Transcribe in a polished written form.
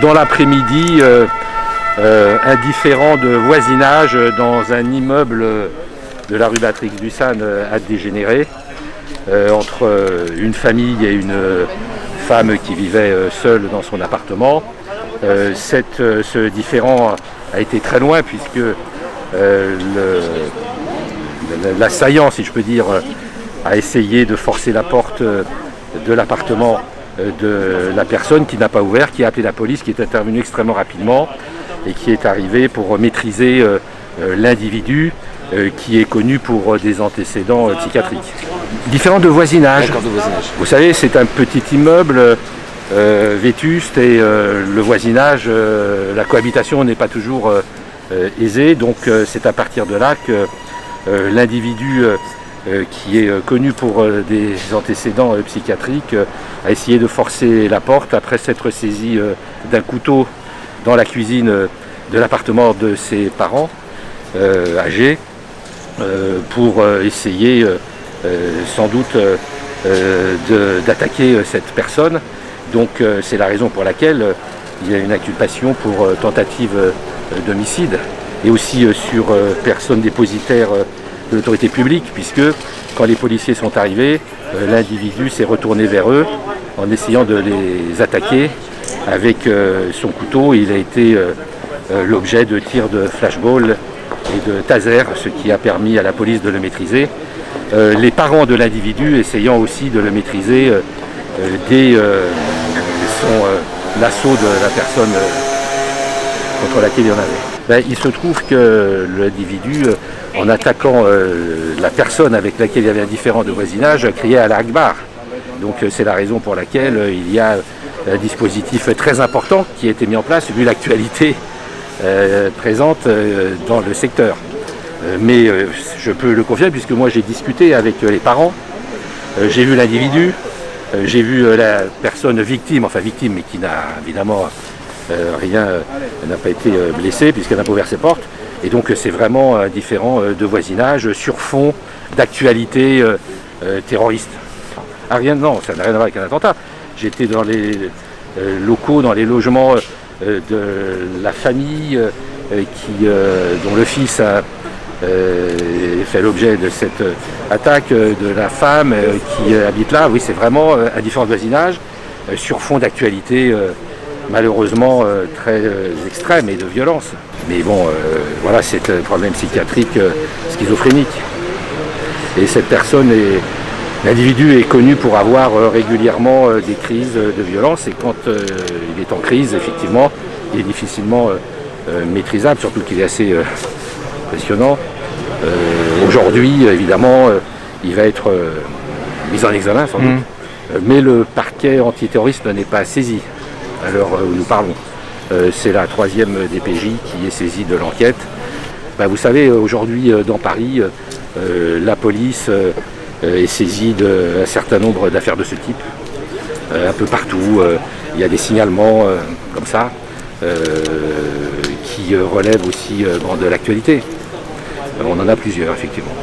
Dans l'après-midi, un différend de voisinage dans un immeuble de la rue Patrick Dusan a dégénéré entre une famille et une femme qui vivait seule dans son appartement. Ce différend a été très loin puisque l'assaillant, si je peux dire, a essayé de forcer la porte de l'appartement de la personne qui n'a pas ouvert, qui a appelé la police, qui est intervenue extrêmement rapidement et qui est arrivée pour maîtriser l'individu qui est connu pour des antécédents psychiatriques. Différent de voisinage. Vous savez, c'est un petit immeuble vétuste et le voisinage, la cohabitation n'est pas toujours aisée, donc c'est à partir de là que l'individu qui est connu pour des antécédents psychiatriques a essayé de forcer la porte après s'être saisi d'un couteau dans la cuisine de l'appartement de ses parents âgés pour essayer sans doute d'attaquer cette personne. Donc c'est la raison pour laquelle il y a une inculpation pour tentative d'homicide et aussi sur personne dépositaire de l'autorité publique, puisque quand les policiers sont arrivés, l'individu s'est retourné vers eux en essayant de les attaquer avec son couteau. Il a été l'objet de tirs de flashball et de taser, ce qui a permis à la police de le maîtriser. Les parents de l'individu essayant aussi de le maîtriser dès l'assaut de la personne contre laquelle il y en avait. Il se trouve que l'individu, en attaquant la personne avec laquelle il y avait un différend de voisinage, criait Allah Akbar. Donc c'est la raison pour laquelle il y a un dispositif très important qui a été mis en place vu l'actualité présente dans le secteur. Mais je peux le confirmer puisque moi j'ai discuté avec les parents, j'ai vu l'individu, j'ai vu la personne victime, mais qui n'a évidemment n'a pas été blessée puisqu'elle n'a pas ouvert ses portes. Et donc c'est vraiment un différend de voisinage sur fond d'actualité terroriste. Ah rien, non, ça n'a rien à voir avec un attentat. J'étais dans les locaux, dans les logements de la famille dont le fils a fait l'objet de cette attaque, de la femme qui habite là. Oui, c'est vraiment un différent de voisinage sur fond d'actualité malheureusement très extrême et de violence. Mais bon, voilà, c'est un problème psychiatrique schizophrénique. Et cette personne, l'individu est connu pour avoir régulièrement des crises de violence. Et quand il est en crise, effectivement, il est difficilement maîtrisable, surtout qu'il est assez impressionnant. Aujourd'hui, évidemment, il va être mis en examen, sans doute. Mais le parquet antiterroriste n'est pas saisi à l'heure où nous parlons. C'est la 3e DPJ qui est saisie de l'enquête. Vous savez, aujourd'hui, dans Paris, la police est saisie d'un certain nombre d'affaires de ce type. Un peu partout, il y a des signalements comme ça qui relèvent aussi de l'actualité. On en a plusieurs, effectivement.